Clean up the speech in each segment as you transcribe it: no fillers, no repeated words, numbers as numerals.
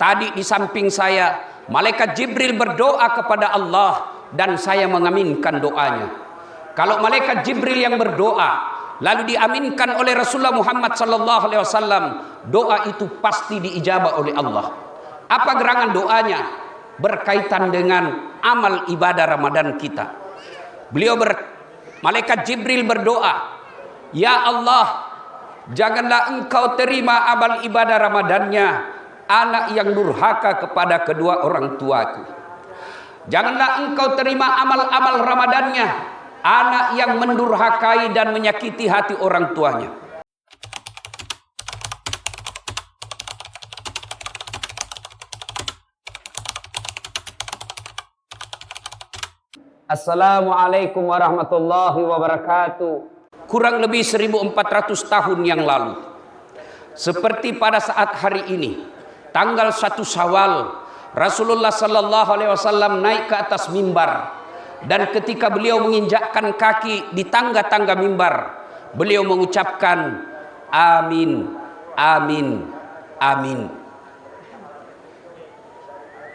Tadi di samping saya, malaikat Jibril berdoa kepada Allah dan saya mengaminkan doanya. Kalau malaikat Jibril yang berdoa lalu diaminkan oleh Rasulullah Muhammad SAW, doa itu pasti diijabah oleh Allah. Apa gerangan doanya? Berkaitan dengan amal ibadah Ramadan kita. Malaikat Jibril berdoa, ya Allah, janganlah engkau terima amal ibadah Ramadannya anak yang durhaka kepada kedua orang tuaku. Janganlah engkau terima amal-amal Ramadannya anak yang mendurhakai dan menyakiti hati orang tuanya. Assalamualaikum warahmatullahi wabarakatuh. Kurang lebih 1400 tahun yang lalu, seperti pada saat hari ini, tanggal 1 Syawal, Rasulullah sallallahu alaihi wasallam naik ke atas mimbar, dan ketika beliau menginjakkan kaki di tangga-tangga mimbar, beliau mengucapkan amin, amin, amin.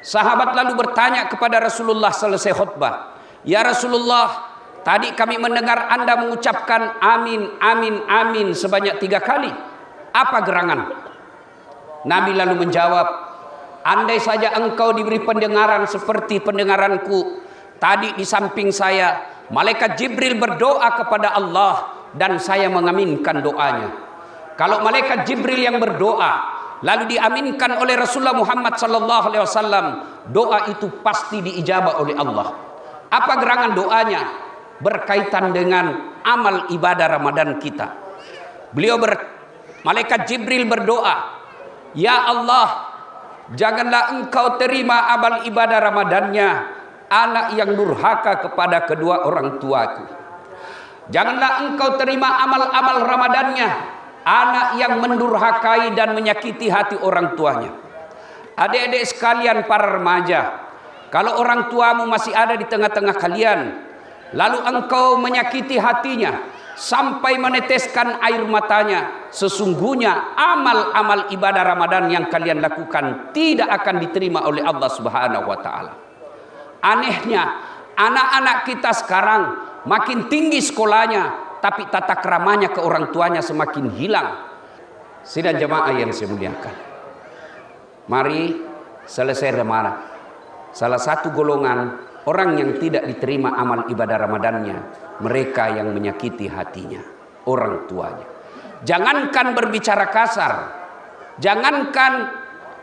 Sahabat lalu bertanya kepada Rasulullah selesai khutbah, ya Rasulullah, tadi kami mendengar Anda mengucapkan amin, amin, amin sebanyak 3 kali. Apa gerangan? Nabi lalu menjawab, andai saja engkau diberi pendengaran seperti pendengaranku. Tadi di samping saya, malaikat Jibril berdoa kepada Allah dan saya mengaminkan doanya. Kalau malaikat Jibril yang berdoa lalu diaminkan oleh Rasulullah Muhammad SAW, doa itu pasti diijabah oleh Allah. Apa gerangan doanya? Berkaitan dengan amal ibadah Ramadan kita. Malaikat Jibril berdoa, ya Allah, janganlah engkau terima amal ibadah Ramadannya anak yang durhaka kepada kedua orang tuaku. Janganlah engkau terima amal-amal Ramadannya anak yang mendurhakai dan menyakiti hati orang tuanya. Adik-adik sekalian para remaja, kalau orang tuamu masih ada di tengah-tengah kalian, lalu engkau menyakiti hatinya sampai meneteskan air matanya, sesungguhnya amal-amal ibadah Ramadan yang kalian lakukan tidak akan diterima oleh Allah Subhanahu wa taala. Anehnya, anak-anak kita sekarang makin tinggi sekolahnya, tapi tata keramanya ke orang tuanya semakin hilang. Sidang jemaah yang saya muliakan, mari selesai Ramadan, salah satu golongan orang yang tidak diterima amal ibadah Ramadannya, mereka yang menyakiti hatinya, orang tuanya. Jangankan berbicara kasar, jangankan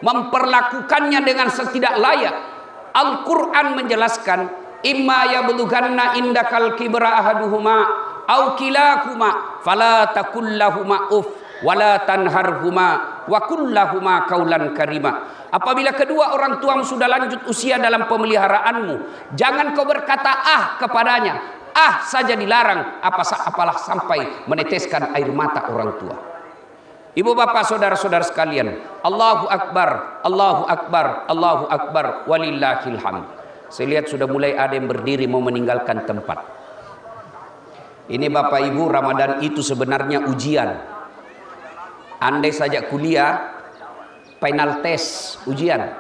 memperlakukannya dengan setidak layak. Al-Quran menjelaskan, imma yablughanna indakal kibra ahaduhuma au kilahuma fala takullahuma uff wala tanharhuma wa kullahuma qaulan karima. Apabila kedua orang tuamu sudah lanjut usia dalam pemeliharaanmu, jangan kau berkata ah kepadanya. Ah saja dilarang, apalah sampai meneteskan air mata orang tua. Ibu bapak saudara-saudara sekalian, Allahu Akbar, Allahu Akbar, Allahu Akbar, walillahil hamd. Saya lihat sudah mulai ada yang berdiri mau meninggalkan tempat. Ini bapak ibu, Ramadan itu sebenarnya ujian. Andai saja kuliah, final test, ujian.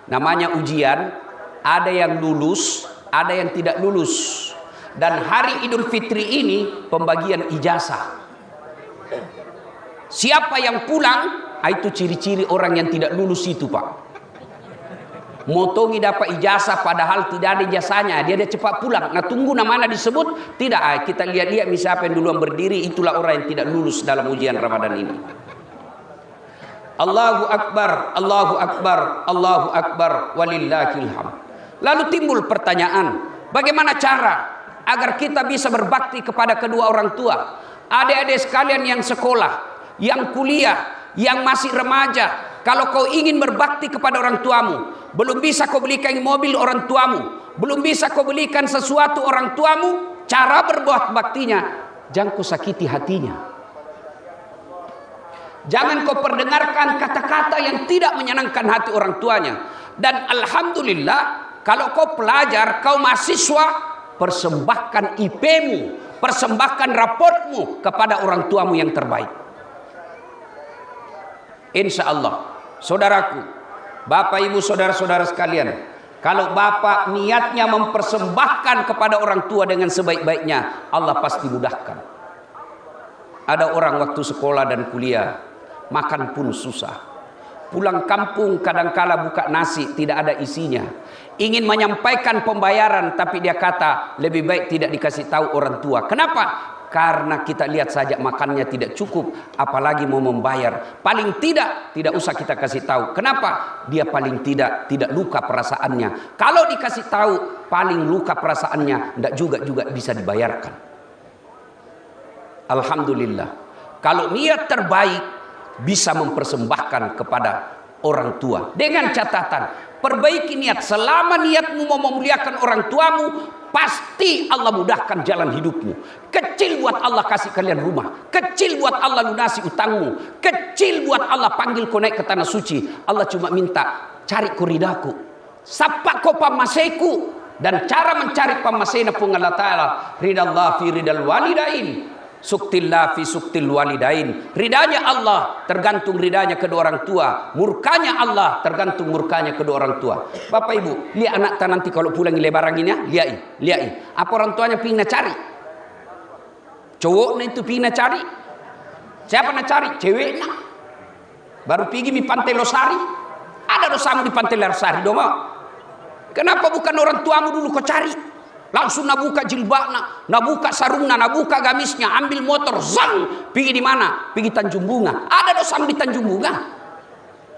Namanya ujian, ada yang lulus, ada yang tidak lulus. Dan hari Idul Fitri ini pembagian ijazah. Siapa yang pulang, itu ciri-ciri orang yang tidak lulus itu, Pak. Motongi dapat ijazah padahal tidak ada ijazahnya, dia cepat pulang. Nah, tunggu namanya disebut, tidak. Kita lihat-lihat siapa yang duluan berdiri, itulah orang yang tidak lulus dalam ujian Ramadan ini. Allahu Akbar, Allahu Akbar, Allahu Akbar, walillahil hamd. Lalu timbul pertanyaan, bagaimana cara agar kita bisa berbakti kepada kedua orang tua? Adik-adik sekalian yang sekolah, yang kuliah, yang masih remaja, kalau kau ingin berbakti kepada orang tuamu, belum bisa kau belikan mobil orang tuamu, belum bisa kau belikan sesuatu orang tuamu, cara berbuat baktinya, jangan kau sakiti hatinya. Jangan kau perdengarkan kata-kata yang tidak menyenangkan hati orang tuanya. Dan alhamdulillah, kalau kau pelajar, kau mahasiswa, persembahkan IP-mu, persembahkan raportmu kepada orang tuamu yang terbaik. Insya Allah, saudaraku, Bapak Ibu saudara-saudara sekalian, kalau bapak niatnya mempersembahkan kepada orang tua dengan sebaik-baiknya, Allah pasti mudahkan. Ada orang waktu sekolah dan kuliah, makan pun susah. Pulang kampung kadangkala buka nasi tidak ada isinya. Ingin menyampaikan pembayaran tapi dia kata lebih baik tidak dikasih tahu orang tua. Kenapa? Karena kita lihat saja makannya tidak cukup, apalagi mau membayar. Paling tidak usah kita kasih tahu. Kenapa? Dia paling tidak luka perasaannya. Kalau dikasih tahu, paling luka perasaannya, tidak juga bisa dibayarkan. Alhamdulillah. Kalau niat terbaik, bisa mempersembahkan kepada orang tua. Dengan catatan, perbaiki niat. Selama niatmu mau memuliakan orang tuamu, pasti Allah mudahkan jalan hidupmu. Kecil buat Allah kasih kalian rumah. Kecil buat Allah lunasi utangmu. Kecil buat Allah panggil kau naik ke tanah suci. Allah cuma minta, cari ko ridaku. Sapa ko pamaseku. Dan cara mencari pamasena pun Allah Ta'ala. Ridallah fi ridal walidain. Suktillah fi suktil walidain. Ridanya Allah tergantung ridanya kedua orang tua. Murkanya Allah tergantung murkanya kedua orang tua. Bapak Ibu, lihat anak nanti kalau pulang lebaran ini, lihat. Apa orang tuanya pingin cari? Cowoknya itu pingin cari? Siapa nak cari? Ceweknya. Baru pergi di Pantai Losari. Ada dosamu di Pantai Losari, doma. Kenapa bukan orang tuamu dulu kau cari? Langsung nabuka jilbabnya, nabuka sarungnya, nabuka gamisnya, ambil motor, zang, pergi di mana? Pergi Tanjung Bunga. Ada dosamu di Tanjung Bunga.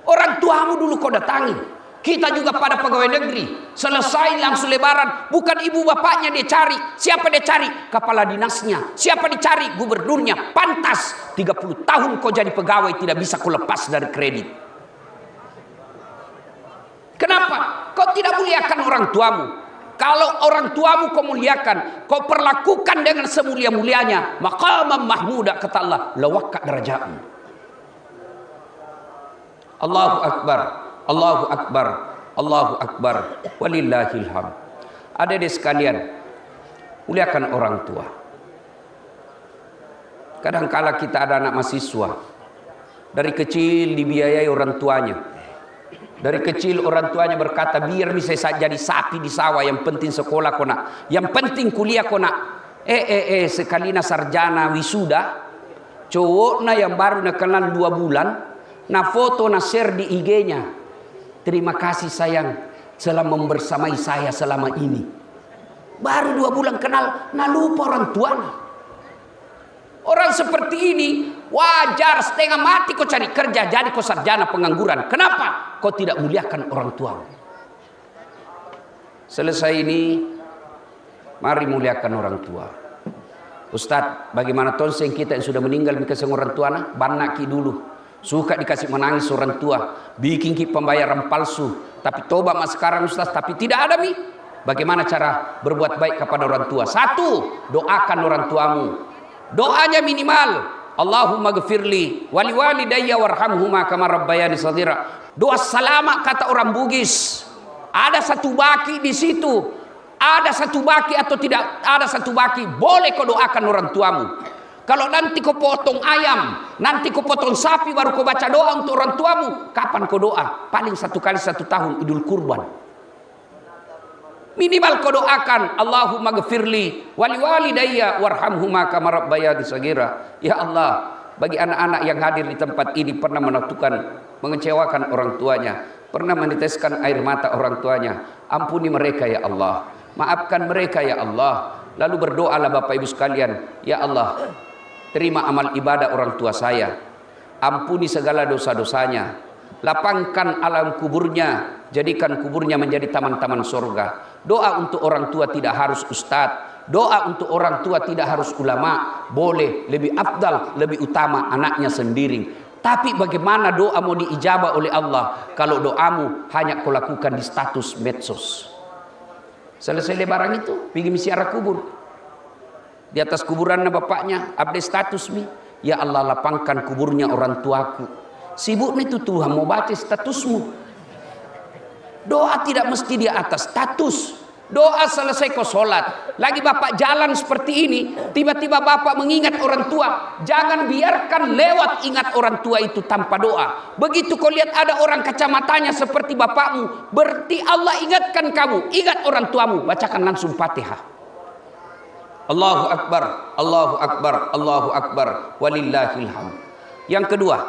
Orang tuamu dulu kau datangi. Kita juga pada pegawai negeri, selesai langsung lebaran, bukan ibu bapaknya dia cari. Siapa dia cari? Kepala dinasnya. Siapa dicari? Gubernurnya. Pantas 30 tahun kau jadi pegawai tidak bisa kau lepas dari kredit. Kenapa? Kau tidak muliakan orang tuamu. Kalau orang tuamu kau muliakan, kau perlakukan dengan semulia-mulianya, maqamam mahmuda kata Allah, lawakka derajatmu. Allahu Akbar, Allahu Akbar, Allahu Akbar, walillahil hamd. Adik-adik sekalian, muliakan orang tua. Kadangkala kita ada anak mahasiswa, dari kecil dibiayai orang tuanya. Dari kecil orang tuanya berkata, biar bisa jadi sapi di sawah, yang penting sekolah kona, yang penting kuliah kona. Sekalina sarjana wisuda, cowoknya yang baru nak kenal 2 bulan, na foto na share di IG-nya. Terima kasih sayang, telah membersamai saya selama ini. Baru 2 bulan kenal, na lupa orang tuanya. Orang seperti ini wajar setengah mati kau cari kerja, jadi kau sarjana pengangguran. Kenapa? Kau tidak muliakan orang tuamu. Selesai ini, mari muliakan orang tua. Ustadz, bagaimana tonseng kita yang sudah meninggal dikasih orang tua? Banak ki dulu. Suka dikasih menangis orang tua, bikin ki pembayaran palsu. Tapi tobat mas sekarang Ustadz, tapi tidak ada mi. Bagaimana cara berbuat baik kepada orang tua? 1, doakan orang tuamu. Doanya minimal, Allahumma gfirli wali walidayya warhamhuma kama rabbayani shaghira. Doa selamat kata orang Bugis. Ada 1 baki di situ. Ada 1 baki atau tidak ada 1 baki, boleh kau doakan orang tuamu. Kalau nanti kau potong ayam, nanti kau potong sapi baru kau baca doa untuk orang tuamu, kapan kau doa? Paling 1 kali 1 tahun Idul Kurban. Minimal kau doakan, Allahumma gfirli wali walidayya warhamhuma kama rabbayani shaghira. Ya Allah, bagi anak-anak yang hadir di tempat ini pernah mengecewakan orang tuanya, pernah meneteskan air mata orang tuanya, ampuni mereka ya Allah, maafkan mereka ya Allah. Lalu berdoalah Bapak Ibu sekalian, ya Allah, terima amal ibadah orang tua saya, ampuni segala dosa-dosanya, lapangkan alam kuburnya, jadikan kuburnya menjadi taman-taman surga. Doa untuk orang tua tidak harus ustadz, doa untuk orang tua tidak harus ulama, boleh lebih afdal, lebih utama anaknya sendiri. Tapi bagaimana doa mau diijabah oleh Allah kalau doamu hanya kau lakukan di status medsos? Selesai lebaran itu pergi ziarah kubur, di atas kuburan bapaknya update status mi, ya Allah lapangkan kuburnya orang tuaku. Sibuk itu Tuhan mau baca statusmu. Doa tidak mesti di atas status. Doa selesai kau sholat. Lagi bapak jalan seperti ini, tiba-tiba bapak mengingat orang tua. Jangan biarkan lewat ingat orang tua itu tanpa doa. Begitu kau lihat ada orang kacamatanya seperti bapakmu, berarti Allah ingatkan kamu. Ingat orang tuamu, bacakan langsung Fatihah. Allahu Akbar, Allahu Akbar, Allahu Akbar, walillahil hamd. Yang kedua,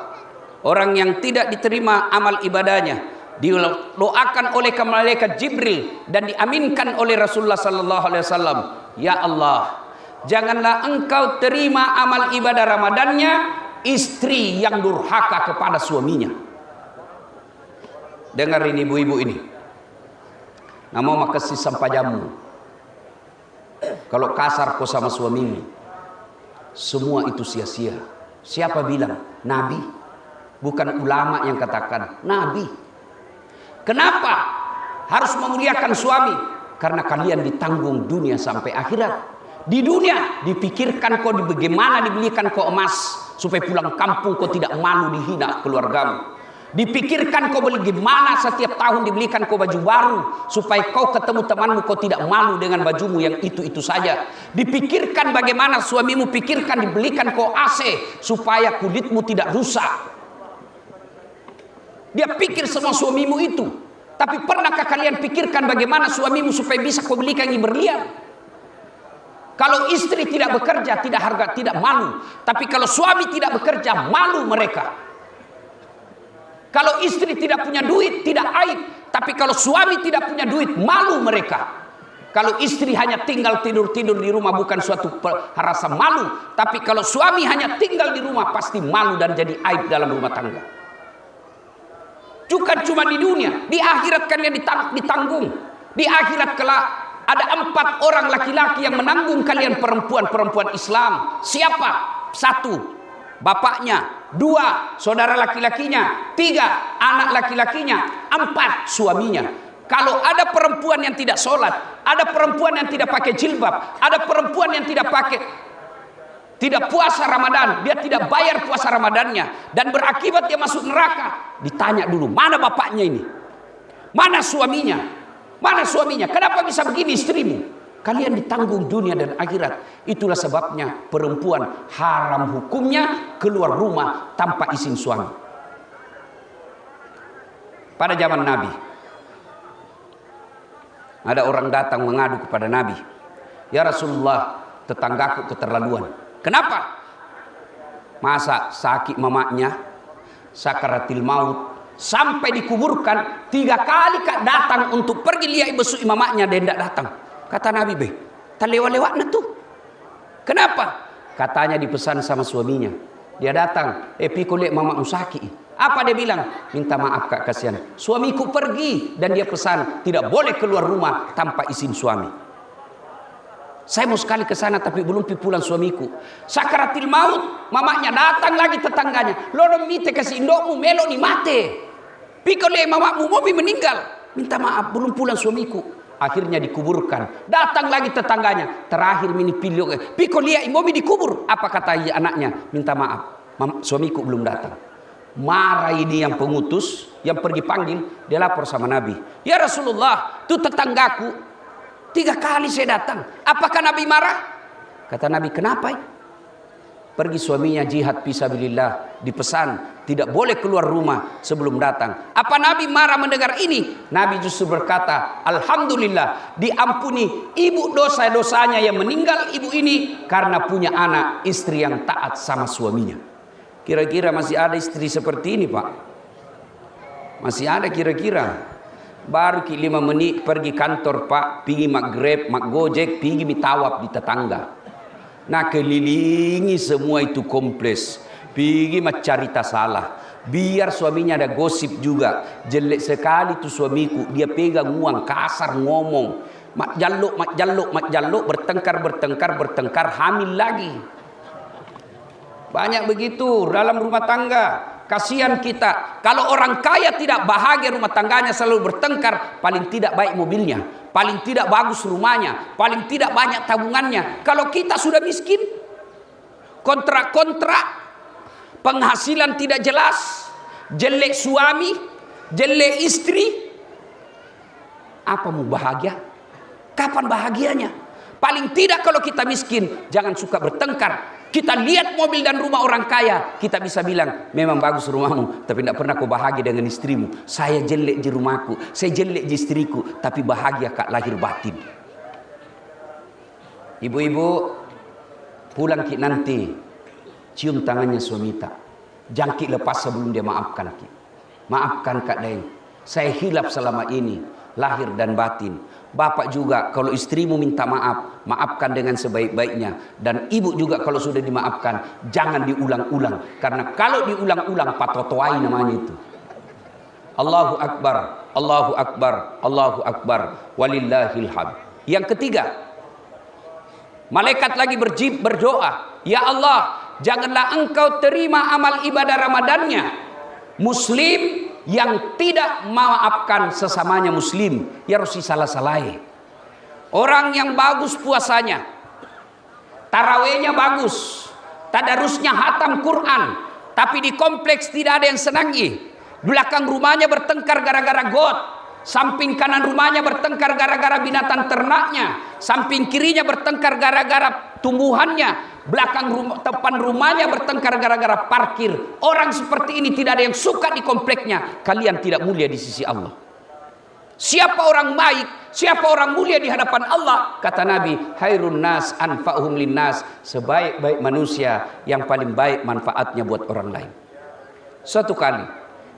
orang yang tidak diterima amal ibadahnya didoakan oleh malaikat Jibril dan diaminkan oleh Rasulullah sallallahu alaihi wasallam. Ya Allah, janganlah engkau terima amal ibadah Ramadannya istri yang durhaka kepada suaminya. Dengar ini ibu-ibu ini. Namo makasih sampai jamu. Kalau kasar kau sama suamimu, semua itu sia-sia. Siapa bilang? Nabi. Bukan ulama yang katakan, Nabi. Kenapa harus memuliakan suami? Karena kalian ditanggung dunia sampai akhirat. Di dunia dipikirkan kau bagaimana dibelikan kau emas supaya pulang kampung kau tidak malu dihina keluargamu. Dipikirkan kau bagaimana setiap tahun dibelikan kau baju baru supaya kau ketemu temanmu kau tidak malu dengan bajumu yang itu saja. Dipikirkan bagaimana suamimu pikirkan dibelikan kau AC supaya kulitmu tidak rusak. Dia pikir semua suamimu itu. Tapi pernahkah kalian pikirkan bagaimana suamimu supaya bisa kau belikan yang berlian? Kalau istri tidak bekerja, tidak malu. Tapi kalau suami tidak bekerja, malu mereka. Kalau istri tidak punya duit, tidak aib. Tapi kalau suami tidak punya duit, malu mereka. Kalau istri hanya tinggal tidur-tidur di rumah bukan suatu rasa malu. Tapi kalau suami hanya tinggal di rumah, pasti malu dan jadi aib dalam rumah tangga. Bukan cuma di dunia, di akhirat kalian ditanggung. Di akhirat kelak ada 4 orang laki-laki yang menanggung kalian perempuan Islam. Siapa? 1, bapaknya. 2, saudara laki-lakinya. 3, anak laki-lakinya. 4, suaminya. Kalau ada perempuan yang tidak sholat, ada perempuan yang tidak pakai jilbab, ada perempuan yang tidak puasa Ramadan, dia tidak bayar puasa Ramadannya dan berakibat dia masuk neraka. Ditanya dulu, mana bapaknya ini? Mana suaminya? Mana suaminya? Kenapa bisa begini istrimu? Kalian ditanggung dunia dan akhirat. Itulah sebabnya perempuan haram hukumnya keluar rumah tanpa izin suami. Pada zaman Nabi, ada orang datang mengadu kepada Nabi, ya Rasulullah, tetanggaku keterlaluan. Kenapa? Masa sakit mamanya, sakaratil maut, sampai dikuburkan 3 kali kak datang untuk pergi lihat besuk mamanya, dia tidak datang. Kata Nabi, tak lewat-lewat tuh. Kenapa? Katanya dipesan sama suaminya. Dia datang, piko lihat mamamu sakit. Apa dia bilang? Minta maaf kak, kasihan. Suamiku pergi dan dia pesan tidak boleh keluar rumah tanpa izin suami. Saya mau sekali ke sana tapi belum pulang suamiku. Sakaratil maut, mamanya datang lagi tetangganya. Loro mite kasih indokmu melo ni mate. Pikole mamamu mobi meninggal. Minta maaf belum pulang suamiku. Akhirnya dikuburkan. Datang lagi tetangganya. Terakhir mini pilih. Pikole mobi dikubur. Apa kata anaknya? Minta maaf. Suamiku belum datang. Marah ini yang pengutus, yang pergi panggil, dia lapor sama Nabi. Ya Rasulullah, itu tetanggaku 3 kali saya datang. Apakah Nabi marah? Kata Nabi, kenapa? Pergi suaminya jihad fisabilillah, dipesan tidak boleh keluar rumah sebelum datang. Apa Nabi marah mendengar ini? Nabi justru berkata, alhamdulillah diampuni ibu dosa-dosanya yang meninggal ibu ini karena punya anak istri yang taat sama suaminya. Kira-kira masih ada istri seperti ini, Pak? Masih ada kira-kira? Baru 5 menit pergi kantor, Pak, pergi mak Grab, mak Gojek, pergi mitawap di tetangga. Nah, kelilingi semua itu kompleks. Pergi mak cerita salah. Biar suaminya ada gosip juga. Jelek sekali tuh suamiku, dia pegang uang, kasar ngomong. Mak jaluk, bertengkar, hamil lagi. Banyak begitu dalam rumah tangga. Kasihan kita. Kalau orang kaya tidak bahagia rumah tangganya selalu bertengkar, paling tidak baik mobilnya, paling tidak bagus rumahnya, paling tidak banyak tabungannya. Kalau kita sudah miskin, kontrak-kontrak, penghasilan tidak jelas, jelek suami, jelek istri, apa mau bahagia? Kapan bahagianya? Paling tidak kalau kita miskin, jangan suka bertengkar. Kita lihat mobil dan rumah orang kaya, kita bisa bilang, memang bagus rumahmu, tapi tidak pernah kau bahagia dengan istrimu. Saya jelek di rumahku, saya jelek di istriku, tapi bahagia kak lahir batin. Ibu-ibu, pulang ki nanti, cium tangannya suami tak. Jangkik lepas sebelum dia maafkan ki. Maafkan kak Daeng, saya hilaf selama ini, lahir dan batin. Bapak juga kalau istrimu minta maaf, maafkan dengan sebaik-baiknya. Dan ibu juga kalau sudah dimaafkan, jangan diulang-ulang. Karena kalau diulang-ulang, patotoai namanya itu. Allahu Akbar, Allahu Akbar, Allahu Akbar, walillahil hamd. Yang ketiga, malaikat lagi berdoa, ya Allah, janganlah engkau terima amal ibadah Ramadannya muslim yang tidak memaafkan sesamanya muslim, ya Rosi salah-salahi. Orang yang bagus puasanya, tarawehnya bagus, tadarusnya hatam Quran, tapi di kompleks tidak ada yang senangi. Belakang rumahnya bertengkar gara-gara got, samping kanan rumahnya bertengkar gara-gara binatang ternaknya, samping kirinya bertengkar gara-gara tumbuhannya, belakang depan rumahnya bertengkar gara-gara parkir. Orang seperti ini tidak ada yang suka di kompleknya. Kalian tidak mulia di sisi Allah. Siapa orang baik, siapa orang mulia di hadapan Allah? Kata Nabi, hairun nas anfa'uhum linnas, sebaik-baik manusia yang paling baik manfaatnya buat orang lain. Suatu kali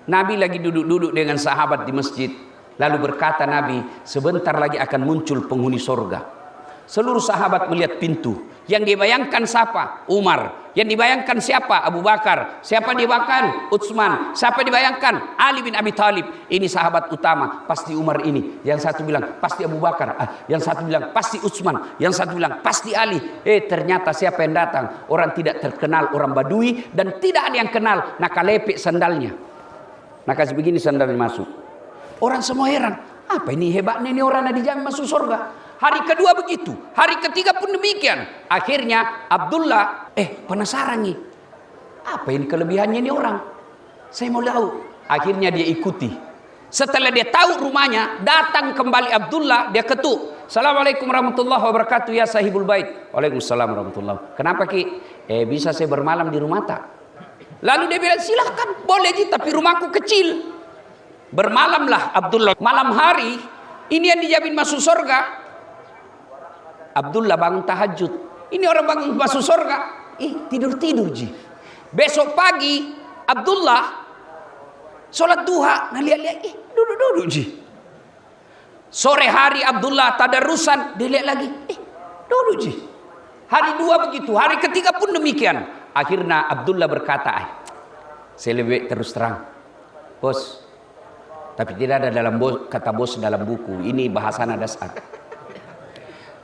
Nabi lagi duduk-duduk dengan sahabat di masjid. Lalu berkata Nabi, sebentar lagi akan muncul penghuni sorga. Seluruh sahabat melihat pintu. Yang dibayangkan siapa? Umar. Yang dibayangkan siapa? Abu Bakar. Siapa dibayangkan? Utsman. Siapa dibayangkan? Ali bin Abi Thalib. Ini sahabat utama, pasti Umar ini. Yang satu bilang pasti Abu Bakar. Yang satu bilang pasti Utsman. Yang satu bilang pasti Ali. Ternyata siapa yang datang? Orang tidak terkenal, orang Badui, dan tidak ada yang kenal. Nakalepek sandalnya. Kasih begini sandalnya masuk. Orang semua heran. Apa ini hebatnya ini orang dijamin masuk surga. Hari kedua begitu, hari ketiga pun demikian. Akhirnya Abdullah penasaran nih, apa ini kelebihannya ini orang? Saya mau tahu. Akhirnya dia ikuti. Setelah dia tahu rumahnya, datang kembali Abdullah, dia ketuk. Assalamualaikum warahmatullahi wabarakatuh ya sahibul bait. Waalaikumsalam warahmatullahi. Kenapa ki? Bisa saya bermalam di rumah tak? Lalu dia bilang silahkan, boleh ji, tapi rumahku kecil. Bermalamlah Abdullah. Malam hari ini yang dijamin masuk surga. Abdullah bangun tahajud. Ini orang bangun masuk surga. Tidur-tidur ji. Besok pagi Abdullah sholat duha. Nah lihat-lihat, duduk-duduk ji. Sore hari Abdullah tadarusan. Dia lihat lagi, duduk ji. Hari dua begitu, hari ketiga pun demikian. Akhirnya Abdullah berkata, saya lebih terus terang, bos. Tapi tidak ada dalam kata bos dalam buku. Ini bahasa nadasat.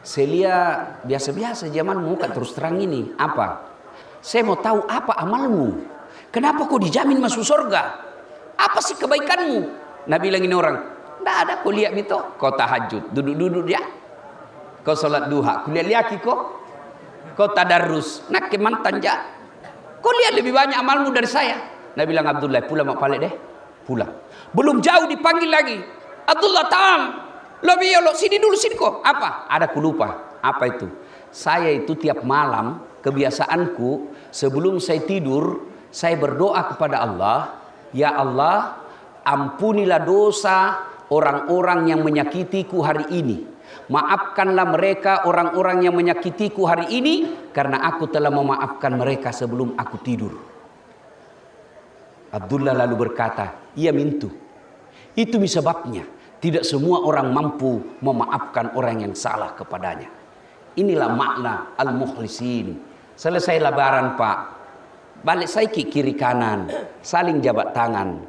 Saya lihat biasa-biasa zaman muka terus terang ini. Apa? Saya mau tahu apa amalmu. Kenapa kau dijamin masuk surga? Apa sih kebaikanmu? Nabi bilang ini orang, tidak ada kau lihat itu. Kau tahajud, duduk-duduk ya. Kau sholat duha, kau lihat kau tadarus. Nak ke mantan ja. Kau lihat lebih banyak amalmu dari saya. Nabi bilang Abdullah, pulang mak balik deh. Pulang. Belum jauh dipanggil lagi. Abdullah ta'am. Lo sini dulu sini kok. Apa? Ada kulupa. Apa itu? Saya itu tiap malam kebiasaanku sebelum saya tidur saya berdoa kepada Allah, ya Allah, ampunilah dosa orang-orang yang menyakitiku hari ini. Maafkanlah mereka orang-orang yang menyakitiku hari ini karena aku telah memaafkan mereka sebelum aku tidur. Abdullah lalu berkata, iya mintu. Itu sebabnya tidak semua orang mampu memaafkan orang yang salah kepadanya. Inilah makna al-mukhlisin. Selesai lebaran Pak, balik saya ke kiri kanan, saling jabat tangan.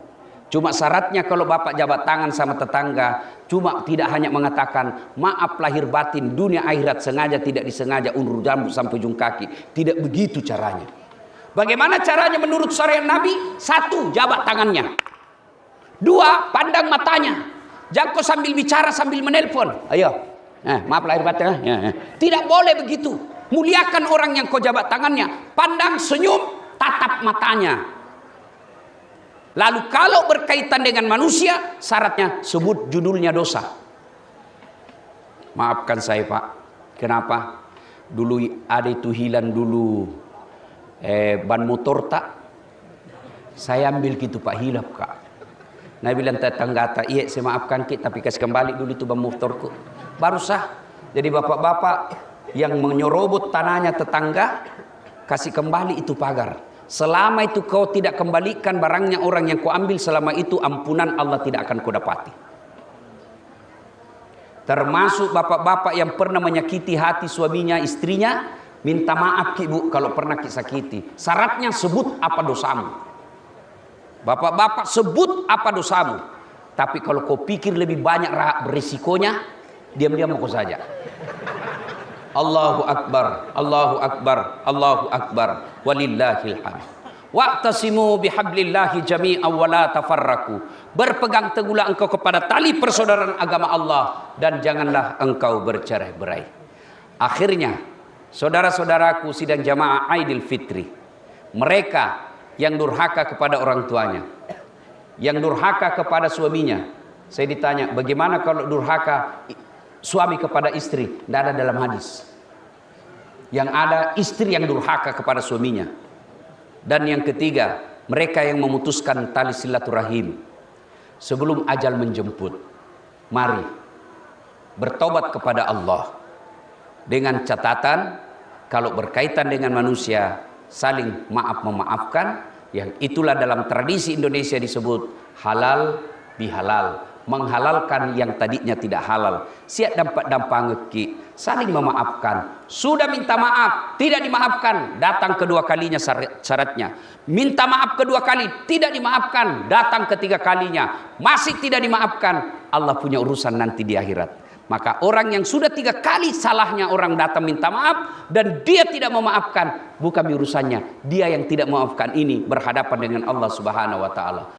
Cuma syaratnya kalau bapak jabat tangan sama tetangga, cuma tidak hanya mengatakan maaf lahir batin, dunia akhirat sengaja tidak disengaja, undur rambut sampai ujung kaki. Tidak begitu caranya. Bagaimana caranya menurut syariat Nabi? 1, jabat tangannya. 2, pandang matanya. Jangan kau sambil bicara sambil menelpon. Ayo, maaf lahir batin. Tidak boleh begitu. Muliakan orang yang kau jabat tangannya. Pandang, senyum, tatap matanya. Lalu kalau berkaitan dengan manusia, syaratnya sebut judulnya dosa. Maafkan saya Pak. Kenapa? Dulu ada itu hilang dulu ban motor tak. Saya ambil gitu Pak, hilap Kak. Nah bilang tetangga tak, iya saya maafkan Ki, tapi kasih kembali dulu itu ban motorku. Baru sah. Jadi bapak-bapak yang menyorobot tanahnya tetangga, kasih kembali itu pagar. Selama itu kau tidak kembalikan barangnya orang yang kau ambil, selama itu ampunan Allah tidak akan kau dapati. Termasuk bapak-bapak yang pernah menyakiti hati suaminya, istrinya, minta maaf Ki Bu kalau pernah Ki sakiti. Syaratnya sebut apa dosamu. Bapak-bapak sebut apa dosamu. Tapi kalau kau pikir lebih banyak berisikonya, diam-diam kau saja. Allahu Akbar, Allahu Akbar, Allahu Akbar, walillahil hamd. Wa'tasimu bihablillahi jami'an wa la tafarraku. Berpegang teguhlah engkau kepada tali persaudaraan agama Allah dan janganlah engkau bercerai-berai. Akhirnya, saudara-saudaraku sidang jamaah Aidil Fitri, mereka yang durhaka kepada orang tuanya, yang durhaka kepada suaminya. Saya ditanya, bagaimana kalau durhaka suami kepada istri? Tidak ada dalam hadis. Yang ada istri yang durhaka kepada suaminya. Dan yang ketiga, mereka yang memutuskan tali silaturahim sebelum ajal menjemput. Mari bertobat kepada Allah dengan catatan kalau berkaitan dengan manusia saling maaf memaafkan, yang itulah dalam tradisi Indonesia disebut halal bihalal, menghalalkan yang tadinya tidak halal. Siap dampak ngeki, saling memaafkan. Sudah minta maaf, tidak dimaafkan, datang kedua kalinya syaratnya. Minta maaf kedua kali, tidak dimaafkan, datang ketiga kalinya, masih tidak dimaafkan. Allah punya urusan nanti di akhirat. Maka orang yang sudah 3 kali salahnya orang datang minta maaf dan dia tidak memaafkan, bukan urusannya. Dia yang tidak memaafkan ini berhadapan dengan Allah Subhanahu wa taala.